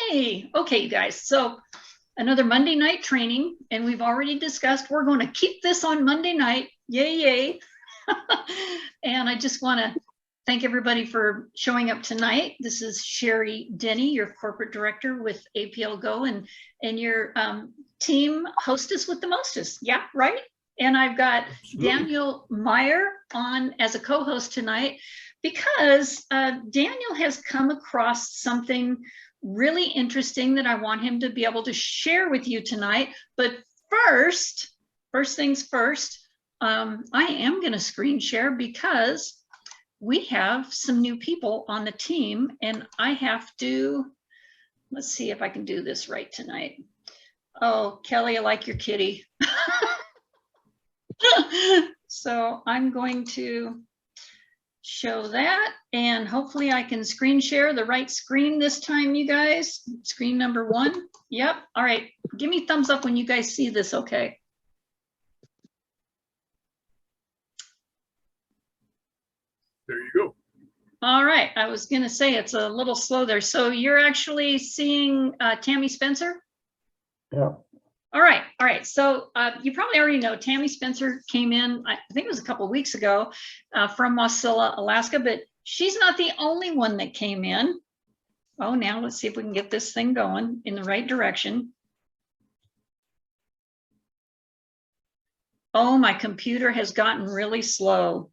Hey, okay, you guys. So another Monday night training, and we've already discussed we're going to keep this on Monday night. Yay, yay. And I just want to thank everybody for showing up tonight. This is Sherry Denny, your corporate director with APLGO, and your team hostess with the mostest. Yeah, right? And I've got Daniel Meyer on as a co-host tonight because Daniel has come across something really interesting that I want him to be able to share with you tonight. But first things first, I am going to screen share because we have some new people on the team, and I have to, let's see if I can do this right tonight. Oh, Kelly, I like your kitty. So I'm going to show that, and hopefully I can screen share the right screen this time, you guys. Screen number 1. Yep. All right. Give me thumbs up when you guys see this. Okay. There you go. All right. I was going to say it's a little slow there. So you're actually seeing Tammy Spencer? Yeah. All right. All right. So you probably already know Tammy Spencer came in, I think it was a couple of weeks ago from Wasilla, Alaska, but she's not the only one that came in. Oh, now let's see if we can get this thing going in the right direction. Oh, my computer has gotten really slow.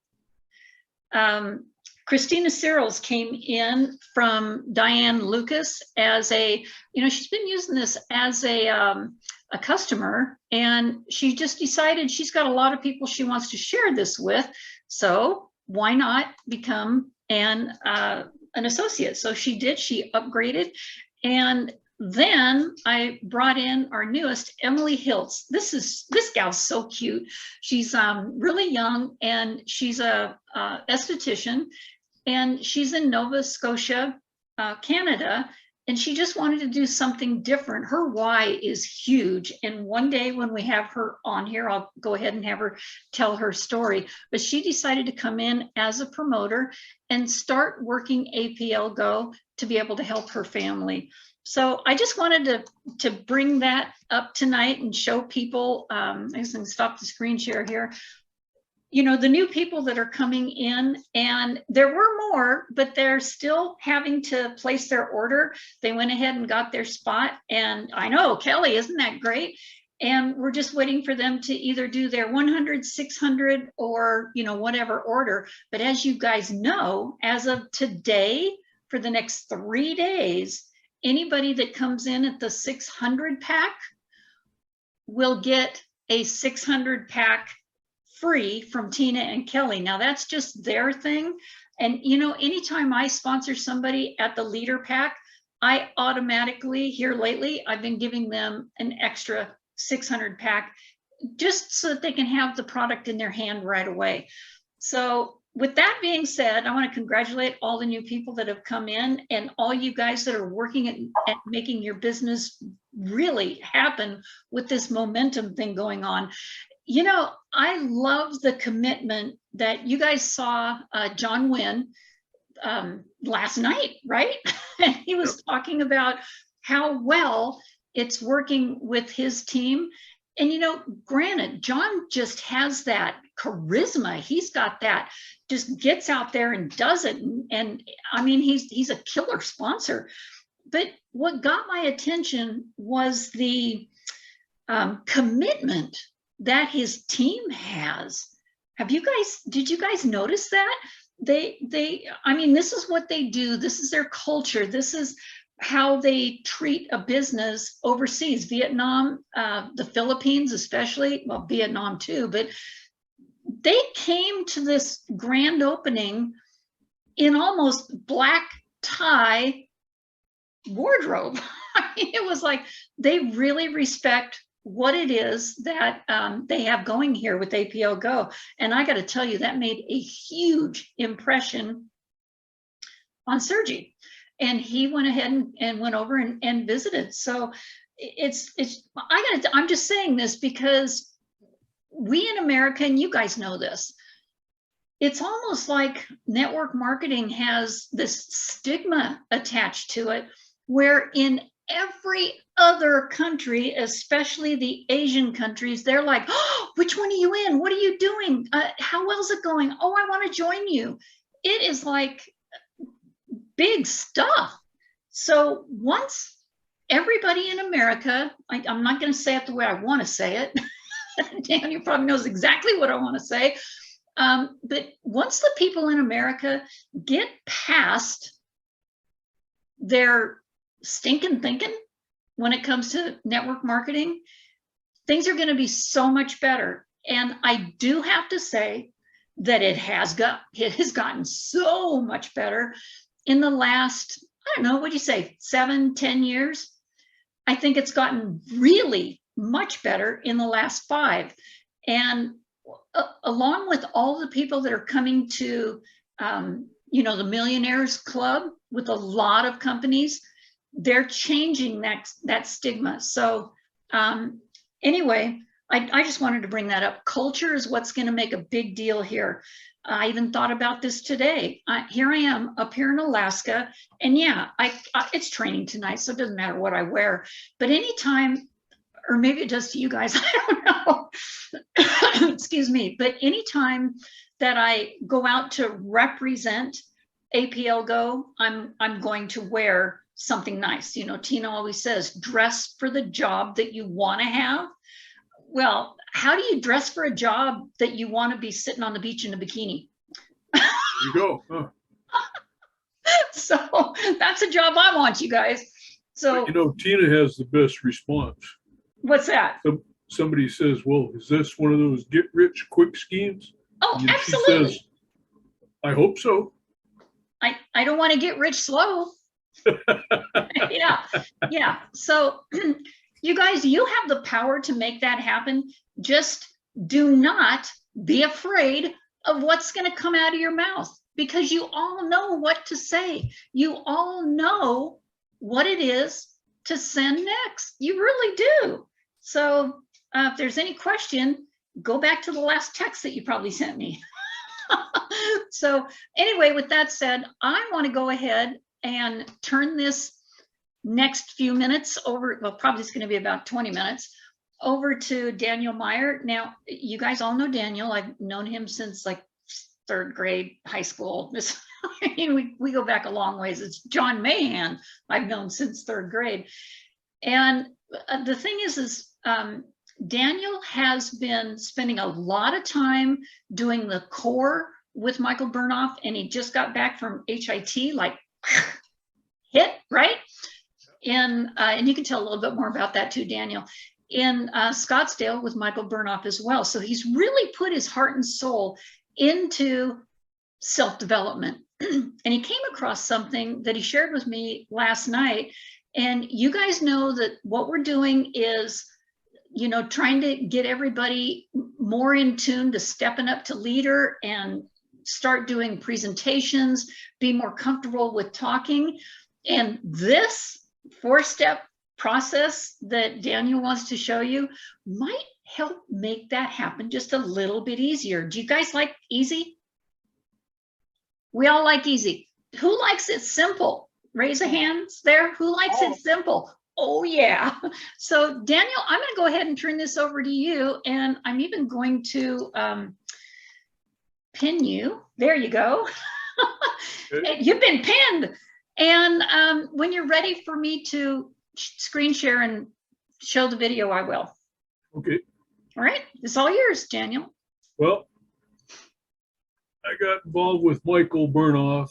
Christina Searles came in from Diane Lucas as a, she's been using this as a customer, and she just decided she's got a lot of people she wants to share this with. So why not become an associate? So she did, she upgraded. And then I brought in our newest, Emily Hiltz. This gal's so cute. She's really young, and she's a esthetician, and she's in Nova Scotia, Canada, and she just wanted to do something different. Her why is huge, and one day when we have her on here, I'll go ahead and have her tell her story. But she decided to come in as a promoter and start working APLGO to be able to help her family. So I just wanted to bring that up tonight and show people, I just can stop the screen share here, the new people that are coming in, and there were more, but they're still having to place their order. They went ahead and got their spot, and I know, Kelly, isn't that great? And we're just waiting for them to either do their 100, 600, or, whatever order. But as you guys know, as of today, for the next 3 days, anybody that comes in at the 600 pack will get a 600 pack free from Tina and Kelly. Now that's just their thing. And anytime I sponsor somebody at the leader pack, I automatically, here lately, I've been giving them an extra 600 pack just so that they can have the product in their hand right away. So with that being said, I want to congratulate all the new people that have come in, and all you guys that are working at making your business really happen with this momentum thing going on. I love the commitment that you guys saw John Wynn last night, right? And he was talking about how well it's working with his team. And, granted, John just has that charisma. He's got that, just gets out there and does it. And I mean, he's a killer sponsor. But what got my attention was the commitment that his team has. Did you guys notice that? I mean, this is what they do. This is their culture. This is how they treat a business overseas. Vietnam, the Philippines, especially, well, Vietnam too, but they came to this grand opening in almost black tie wardrobe. I mean, it was like they really respect what it is that they have going here with APLGO. And I got to tell you, that made a huge impression on Sergi. And he went ahead and went over and visited. So I'm just saying this because we in America, and you guys know this, it's almost like network marketing has this stigma attached to it, where in every other country, especially the Asian countries, they're like, oh, which one are you in? What are you doing? How well is it going? Oh, I want to join you. It is like big stuff. So once everybody in America, I'm not going to say it the way I want to say it. Daniel probably knows exactly what I want to say. But once the people in America get past their stinking thinking when it comes to network marketing, things are going to be so much better. And I do have to say that it has gotten so much better in the last, I don't know, what do you say, 7-10 years? I think it's gotten really much better in the last 5. And along with all the people that are coming to, the Millionaires Club with a lot of companies, they're changing that stigma. So anyway, I just wanted to bring that up. Culture is what's going to make a big deal here. I even thought about this today. Here I am up here in Alaska, and yeah, it's training tonight, so it doesn't matter what I wear. But anytime, or maybe it does to you guys, I don't know. Excuse me. But anytime that I go out to represent APLGO, I'm going to wear something nice. Tina always says, dress for the job that you want to have. Well, how do you dress for a job that you want to be sitting on the beach in a bikini? There you go. Huh. So that's a job I want, you guys. So Tina has the best response. What's that? Somebody says, well, is this one of those get rich quick schemes? Oh, absolutely. She says, I hope so. I don't want to get rich slow. Yeah. So you guys, you have the power to make that happen. Just do not be afraid of what's going to come out of your mouth, because you all know what to say. You all know what it is to send next. You really do. So if there's any question, go back to the last text that you probably sent me. So anyway, with that said, I want to go ahead and turn this next few minutes over. Well, probably it's going to be about 20 minutes over to Daniel Meyer. Now, you guys all know Daniel. I've known him since like 3rd grade, high school. I mean, we go back a long ways. It's John Mahan I've known since 3rd grade. And the thing is Daniel has been spending a lot of time doing the core with Michael Bernoff, and he just got back from HIT, like hit, right? And you can tell a little bit more about that too, Daniel, in Scottsdale with Michael Bernoff as well. So he's really put his heart and soul into self-development. And he came across something that he shared with me last night. And you guys know that what we're doing is, trying to get everybody more in tune to stepping up to leader and start doing presentations, be more comfortable with talking. And this 4-step process that Daniel wants to show you might help make that happen just a little bit easier. Do you guys like easy? We all like easy. Who likes it simple? Raise a hand there. Who likes it simple? Oh, yeah. So Daniel, I'm going to go ahead and turn this over to you. And I'm even going to pin you. There you go. You've been pinned. And when you're ready for me to screen share and show the video, I will. Okay. All right. It's all yours, Daniel. Well, I got involved with Michael Bernoff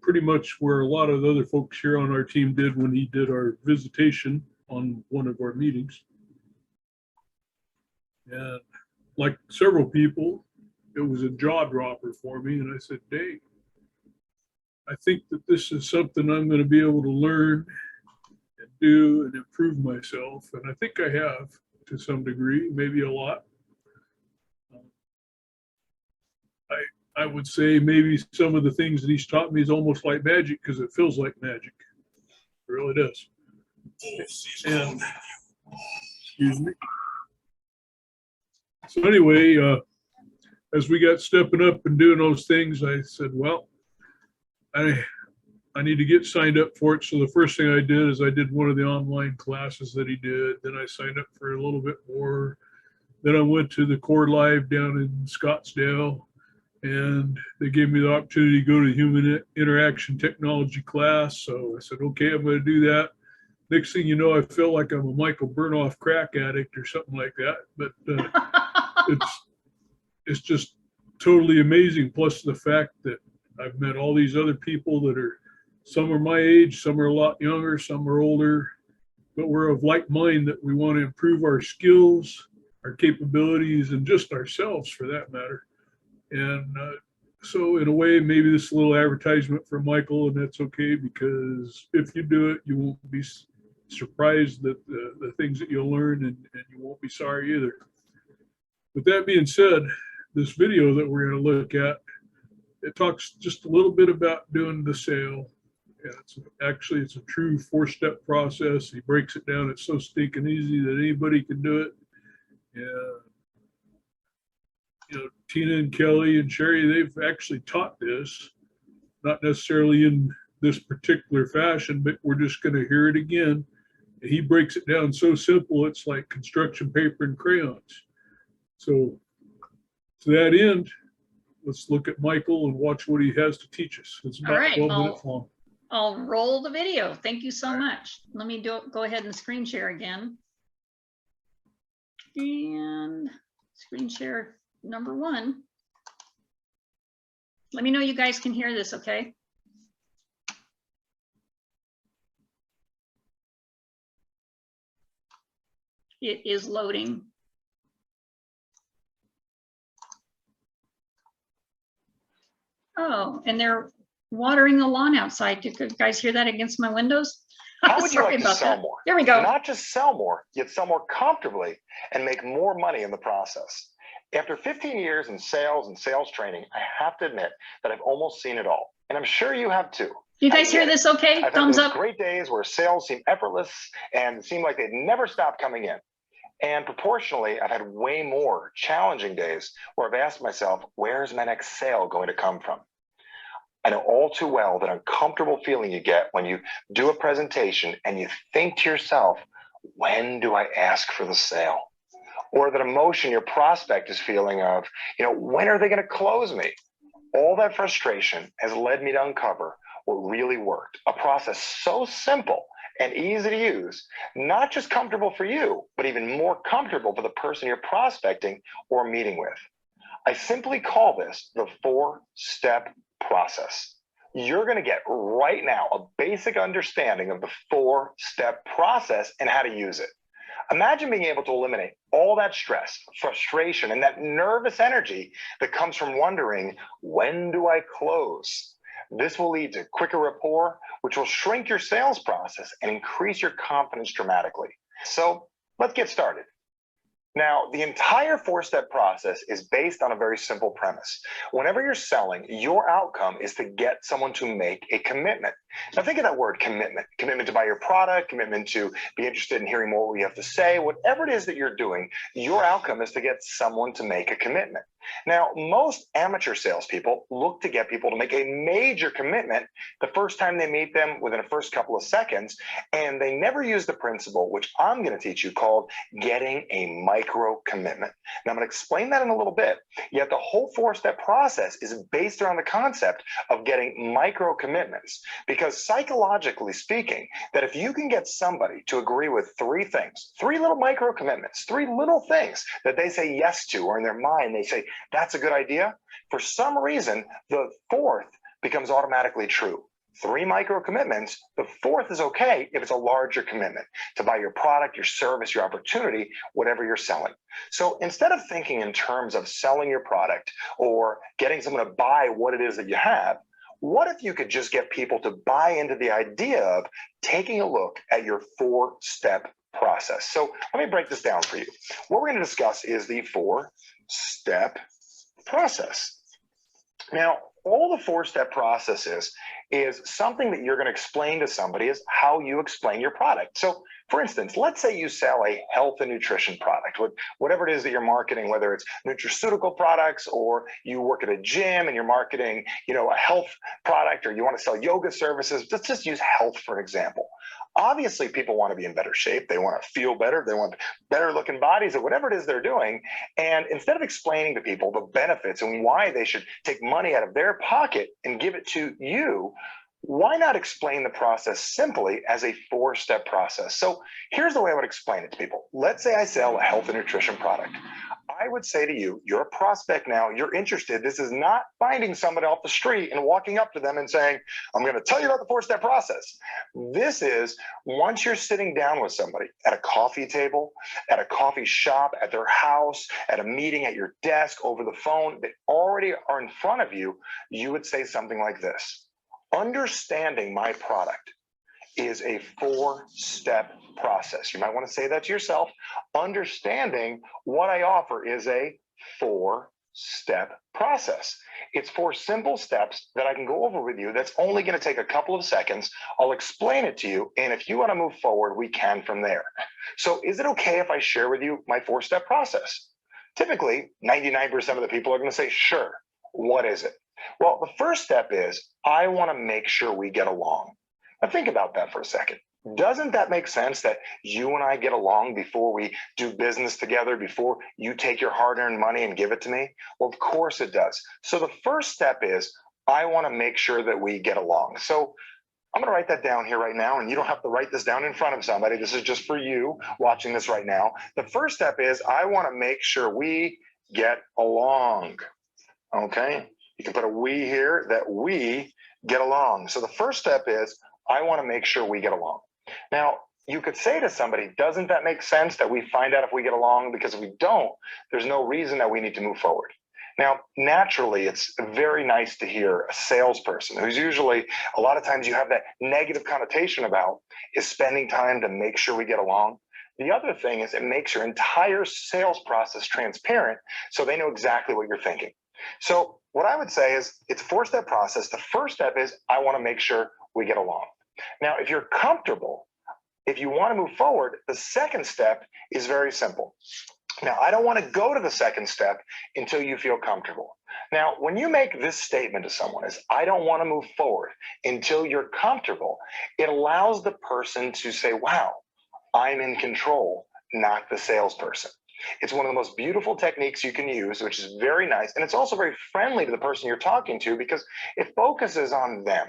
pretty much where a lot of the other folks here on our team did when he did our visitation on one of our meetings. And like several people, it was a jaw dropper for me. And I said, dang, I think that this is something I'm going to be able to learn and do and improve myself. And I think I have to some degree, maybe a lot. I would say maybe some of the things that he's taught me is almost like magic, because it feels like magic. It really does. And, excuse me. So anyway, as we got stepping up and doing those things, I said, well, I I need to get signed up for it. So the first thing I did is I did one of the online classes that he did. Then I signed up for a little bit more. Then I went to the Core Live down in Scottsdale, and they gave me the opportunity to go to the human interaction technology class. So I said, okay, I'm going to do that. Next thing you know, I feel like I'm a Michael Bernoff crack addict or something like that. But it's just totally amazing. Plus the fact that I've met all these other people that are, some are my age, some are a lot younger, some are older, but we're of like mind that we want to improve our skills, our capabilities, and just ourselves for that matter. And so in a way, maybe this is a little advertisement for Michael, and that's okay, because if you do it, you won't be surprised that the things that you'll learn, and you won't be sorry either. With that being said, this video that we're going to look at, it talks just a little bit about doing the sale. And it's a true 4-step process. He breaks it down. It's so stinking easy that anybody can do it. And, you know, Tina and Kelly and Sherry, they've actually taught this, not necessarily in this particular fashion, but we're just going to hear it again. And he breaks it down so simple, it's like construction paper and crayons. So to that end, let's look at Michael and watch what he has to teach us. It's about 12 minutes long. I'll roll the video. Thank you so much. Let me go ahead and screen share again. And screen share number 1. Let me know you guys can hear this, okay? It is loading. Oh, and they're watering the lawn outside. Did you guys hear that against my windows? How would you like to sell more? There we go. Not just sell more, yet sell more comfortably and make more money in the process. After 15 years in sales and sales training, I have to admit that I've almost seen it all. And I'm sure you have too. You guys hear this okay? Thumbs up. Great days where sales seem effortless and seem like they'd never stop coming in. And proportionally, I've had way more challenging days where I've asked myself, where's my next sale going to come from? I know all too well that uncomfortable feeling you get when you do a presentation and you think to yourself, when do I ask for the sale? Or that emotion your prospect is feeling of, when are they going to close me? All that frustration has led me to uncover what really worked, a process so simple and easy to use, not just comfortable for you, but even more comfortable for the person you're prospecting or meeting with. I simply call this the 4-step process. You're going to get right now a basic understanding of the 4-step process and how to use it. Imagine being able to eliminate all that stress, frustration, and that nervous energy that comes from wondering, when do I close? This will lead to quicker rapport, which will shrink your sales process and increase your confidence dramatically. So let's get started. Now, the entire 4-step process is based on a very simple premise. Whenever you're selling, your outcome is to get someone to make a commitment. Now, think of that word commitment. Commitment to buy your product, commitment to be interested in hearing more what you have to say. Whatever it is that you're doing, your outcome is to get someone to make a commitment. Now, most amateur salespeople look to get people to make a major commitment the first time they meet them within the first couple of seconds, and they never use the principle, which I'm going to teach you, called getting a micro commitment. Now, I'm going to explain that in a little bit, yet the whole 4-step process is based around the concept of getting micro commitments, because psychologically speaking, that if you can get somebody to agree with 3 things, 3 little micro commitments, 3 little things that they say yes to, or in their mind they say, that's a good idea. For some reason, the 4th becomes automatically true. 3 micro commitments, the 4th is okay if it's a larger commitment to buy your product, your service, your opportunity, whatever you're selling. So instead of thinking in terms of selling your product or getting someone to buy what it is that you have, what if you could just get people to buy into the idea of taking a look at your 4-step process? So let me break this down for you. What we're going to discuss is the 4-step process. Now, all the 4-step process is something that you're going to explain to somebody is how you explain your product. So for instance, let's say you sell a health and nutrition product, whatever it is that you're marketing, whether it's nutraceutical products or you work at a gym and you're marketing, a health product, or you want to sell yoga services. Let's just use health for an example. Obviously, people want to be in better shape. They want to feel better. They want better looking bodies or whatever it is they're doing. And instead of explaining to people the benefits and why they should take money out of their pocket and give it to you, why not explain the process simply as a 4-step process? So here's the way I would explain it to people. Let's say I sell a health and nutrition product. I would say to you, you're a prospect now, you're interested. This is not finding somebody off the street and walking up to them and saying, I'm going to tell you about the 4-step process. This is once you're sitting down with somebody at a coffee table, at a coffee shop, at their house, at a meeting, at your desk, over the phone, they already are in front of you, you would say something like this. Understanding my product is a 4-step process. You might want to say that to yourself. Understanding what I offer is a 4-step process. It's 4 simple steps that I can go over with you. That's only going to take a couple of seconds. I'll explain it to you. And if you want to move forward, we can from there. So is it okay if I share with you my 4-step process? Typically, 99% of the people are going to say, sure. What is it? Well, the first step is I want to make sure we get along. Now think about that for a second. Doesn't that make sense that you and I get along before we do business together, before you take your hard-earned money and give it to me? Well, of course it does. So the first step is I want to make sure that we get along. So I'm going to write that down here right now, and you don't have to write this down in front of somebody. This is just for you watching this right now. The first step is I want to make sure we get along. Okay? You can put a we here, that we get along. So the first step is I want to make sure we get along. Now, you could say to somebody, doesn't that make sense that we find out if we get along? Because if we don't, there's no reason that we need to move forward. Now, naturally, it's very nice to hear a salesperson who's usually, a lot of times you have that negative connotation about, is spending time to make sure we get along. The other thing is it makes your entire sales process transparent so they know exactly what you're thinking. So what I would say is it's a 4-step process. The first step is I want to make sure we get along. Now, if you're comfortable, if you want to move forward, the second step is very simple. Now, I don't want to go to the second step until you feel comfortable. Now, when you make this statement to someone is, I don't want to move forward until you're comfortable, it allows the person to say, wow, I'm in control, not the salesperson. It's one of the most beautiful techniques you can use, which is very nice. And it's also very friendly to the person you're talking to because it focuses on them.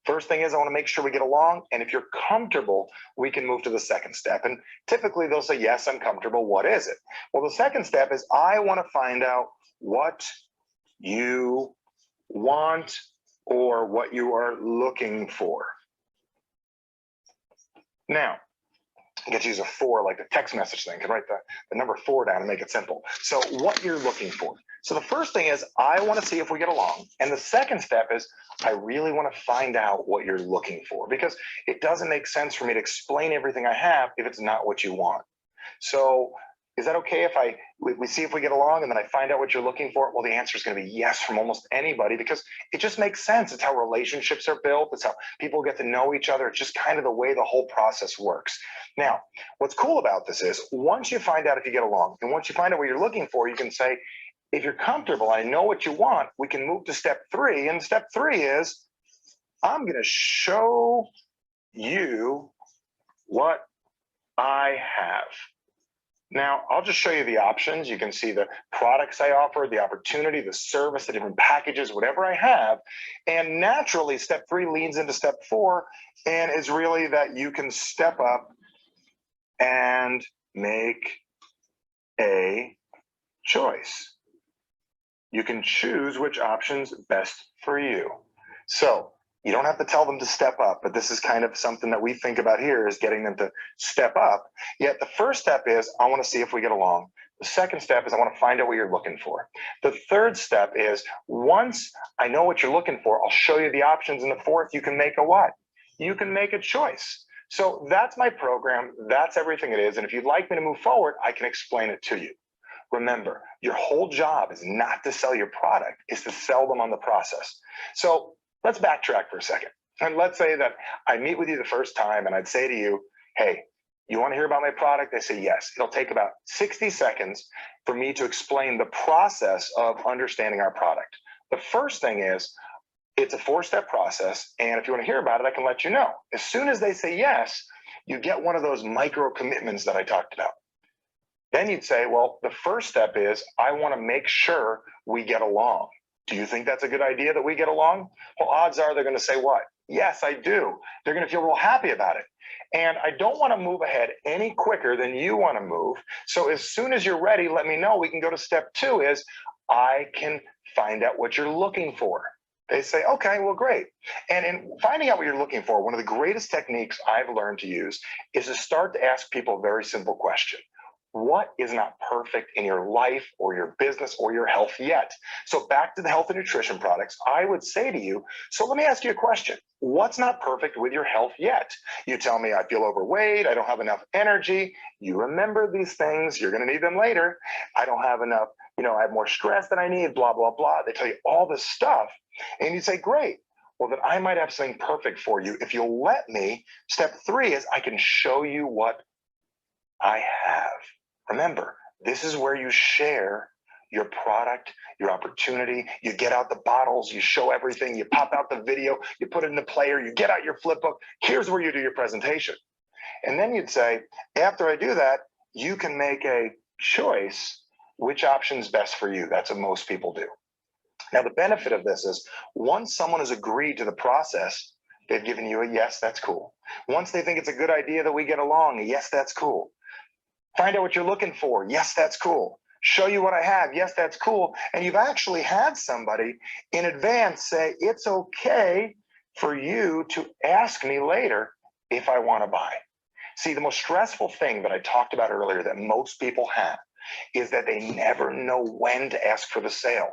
First thing is I want to make sure we get along. And if you're comfortable, we can move to the second step. And typically they'll say, yes, I'm comfortable. What is it? Well, the second step is I want to find out what you want or what you are looking for. Now, I get to use a 4 like the text message thing. I can write the number 4 down and make it simple. So what you're looking for. So the first thing is I want to see if we get along. And the second step is I really want to find out what you're looking for because it doesn't make sense for me to explain everything I have if it's not what you want. So is that okay if we see if we get along and then I find out what you're looking for? Well, the answer is going to be yes from almost anybody because it just makes sense. It's how relationships are built. It's how people get to know each other. It's just kind of the way the whole process works. Now, what's cool about this is once you find out if you get along and once you find out what you're looking for, you can say, if you're comfortable, I know what you want, we can move to step 3. And step 3 is I'm going to show you what I have. Now, I'll just show you the options. You can see the products I offer, the opportunity, the service, the different packages, whatever I have. And naturally, step 3 leads into step 4 and is really that you can step up and make a choice. You can choose which option's best for you. So you don't have to tell them to step up, but this is kind of something that we think about here is getting them to step up. Yet the first step is I want to see if we get along. The second step is I want to find out what you're looking for. The third step is once I know what you're looking for, I'll show you the options. And the fourth, you can make a what? You can make a choice. So that's my program. That's everything it is. And if you'd like me to move forward, I can explain it to you. Remember, your whole job is not to sell your product, it's to sell them on the process. So let's backtrack for a second. And let's say that I meet with you the first time and I'd say to you, hey, you want to hear about my product? They say yes. It'll take about 60 seconds for me to explain the process of understanding our product. The first thing is, it's a 4-step process. And if you want to hear about it, I can let you know. As soon as they say yes, you get one of those micro commitments that I talked about. Then you'd say, well, the first step is I want to make sure we get along. Do you think that's a good idea that we get along? Well, odds are they're going to say what? Yes, I do. They're going to feel real happy about it. And I don't want to move ahead any quicker than you want to move. So as soon as you're ready, let me know. We can go to step 2 is I can find out what you're looking for. They say, okay, well, great. And in finding out what you're looking for, one of the greatest techniques I've learned to use is to start to ask people a very simple question. What is not perfect in your life or your business or your health yet? So back to the health and nutrition products, I would say to you, so let me ask you a question. What's not perfect with your health yet? You tell me I feel overweight, I don't have enough energy. You remember these things, you're going to need them later. I don't have enough, I have more stress than I need, blah, blah, blah. They tell you all this stuff. And you say, great. Well, then I might have something perfect for you. If you'll let me, step 3 is I can show you what I have. Remember, this is where you share your product, your opportunity. You get out the bottles, you show everything, you pop out the video, you put it in the player, you get out your flip book. Here's where you do your presentation. And then you'd say, after I do that, you can make a choice which option's best for you. That's what most people do. Now, the benefit of this is once someone has agreed to the process, they've given you a yes, that's cool. Once they think it's a good idea that we get along, a yes, that's cool. Find out what you're looking for. Yes, that's cool. Show you what I have. Yes, that's cool. And you've actually had somebody in advance say, it's okay for you to ask me later if I want to buy. See, the most stressful thing that I talked about earlier that most people have is that they never know when to ask for the sale.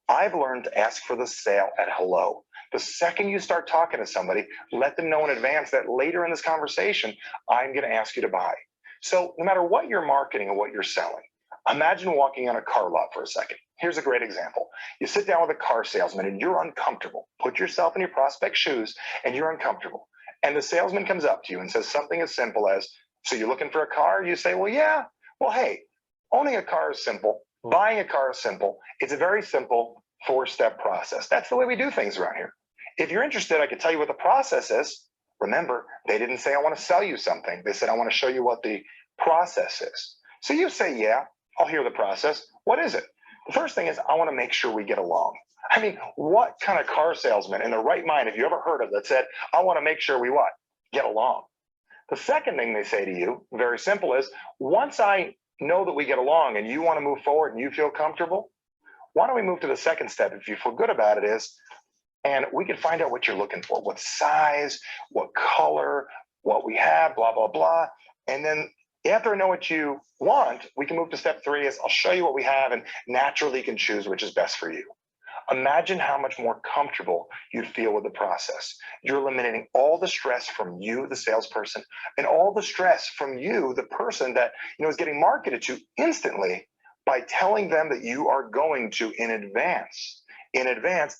I've learned to ask for the sale at hello. The second you start talking to somebody, let them know in advance that later in this conversation, I'm going to ask you to buy. So no matter what you're marketing or what you're selling, imagine walking on a car lot for a second. Here's a great example. You sit down with a car salesman and you're uncomfortable. Put yourself in your prospect's shoes and you're uncomfortable. And the salesman comes up to you and says something as simple as, so you're looking for a car? You say, well, yeah. Well, hey, owning a car is simple. Buying a car is simple. It's a very simple 4-step process. That's the way we do things around here. If you're interested, I can tell you what the process is. Remember, they didn't say, I want to sell you something. They said, I want to show you what the process is. So you say, yeah, I'll hear the process. What is it? The first thing is, I want to make sure we get along. I mean, what kind of car salesman in their right mind have you ever heard of that said, I want to make sure we what? Get along. The second thing they say to you, very simple, is once I know that we get along and you want to move forward and you feel comfortable, why don't we move to the second step if you feel good about it is, and we can find out what you're looking for, what size, what color, what we have, blah, blah, blah. And then after I know what you want, we can move to step 3 is I'll show you what we have and naturally you can choose which is best for you. Imagine how much more comfortable you'd feel with the process. You're eliminating all the stress from you, the salesperson, and all the stress from you, the person that is getting marketed to instantly by telling them that you are going to, in advance,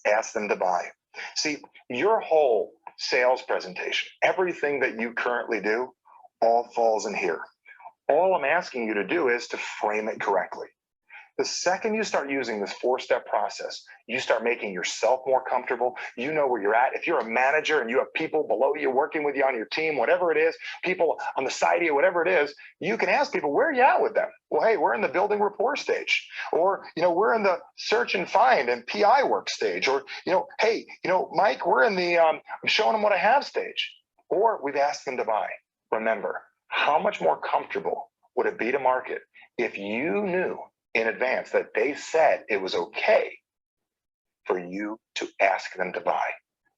ask them to buy. See, your whole sales presentation, everything that you currently do, all falls in here. All I'm asking you to do is to frame it correctly. The second you start using this 4-step process, you start making yourself more comfortable. You know where you're at. If you're a manager and you have people below you working with you on your team, whatever it is, people on the side of you, whatever it is, you can ask people, where are you at with them? Well, hey, we're in the building rapport stage. Or, we're in the search and find and PI work stage. Or, hey, Mike, we're in the I'm showing them what I have stage. Or we've asked them to buy. Remember, how much more comfortable would it be to market if you knew in advance that they said it was okay for you to ask them to buy?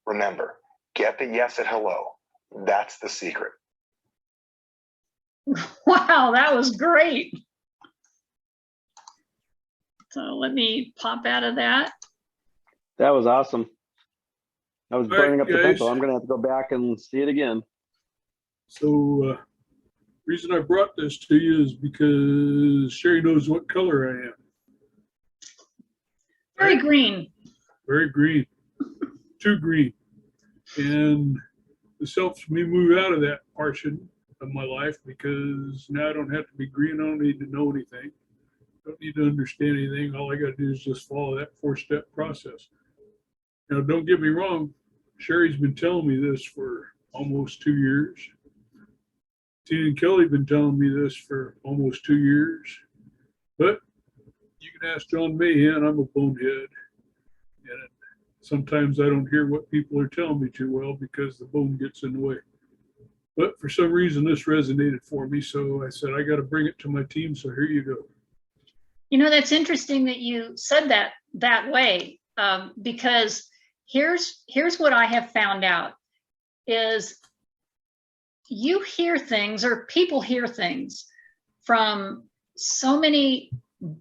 Remember, get the yes at hello. That's the secret. Wow, that was great. So let me pop out of that. That was awesome. I was burning up the guys. pencil. I'm going to have to go back and see it again. So reason I brought this to you is because Sherry knows what color I am. Very green. Very green. Too green. And this helps me move out of that portion of my life because now I don't have to be green. I don't need to know anything. I don't need to understand anything. All I got to do is just follow that 4-step process. Now, don't get me wrong. Sherry's been telling me this for almost 2 years. Tina and Kelly have been telling me this for almost 2 years. But you can ask John Mahan, I'm a bonehead. And sometimes I don't hear what people are telling me too well because the bone gets in the way. But for some reason, this resonated for me. So I said, I got to bring it to my team. So here you go. You know, that's interesting that you said that way, because here's what I have found out is you hear things, or people hear things from so many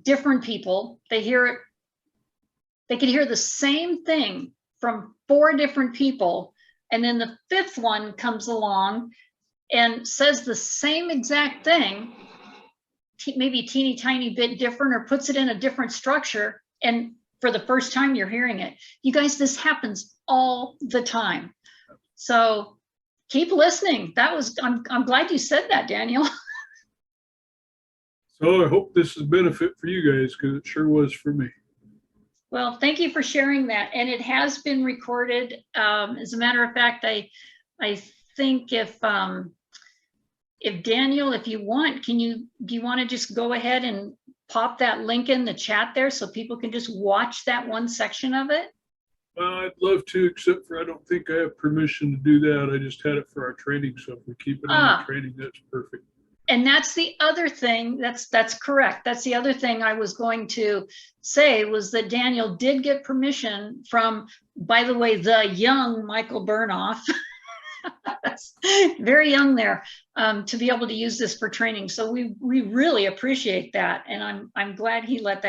different people. They could hear the same thing from 4 different people, and then the 5th one comes along and says the same exact thing, maybe a teeny tiny bit different, or puts it in a different structure, and for the first time you're hearing it. You guys, this happens all the time. So keep listening. I'm glad you said that, Daniel. So I hope this is a benefit for you guys because it sure was for me. Well, thank you for sharing that. And it has been recorded. As a matter of fact, I think if Daniel, if you want, do you want to just go ahead and pop that link in the chat there so people can just watch that one section of it? I'd love to, except for I don't think I have permission to do that. I just had it for our training. So if we keep it on the training, that's perfect. And that's the other thing. That's correct. That's the other thing I was going to say, was that Daniel did get permission from, by the way, the young Michael Bernoff. That's very young there, to be able to use this for training. So we really appreciate that. And I'm glad he let that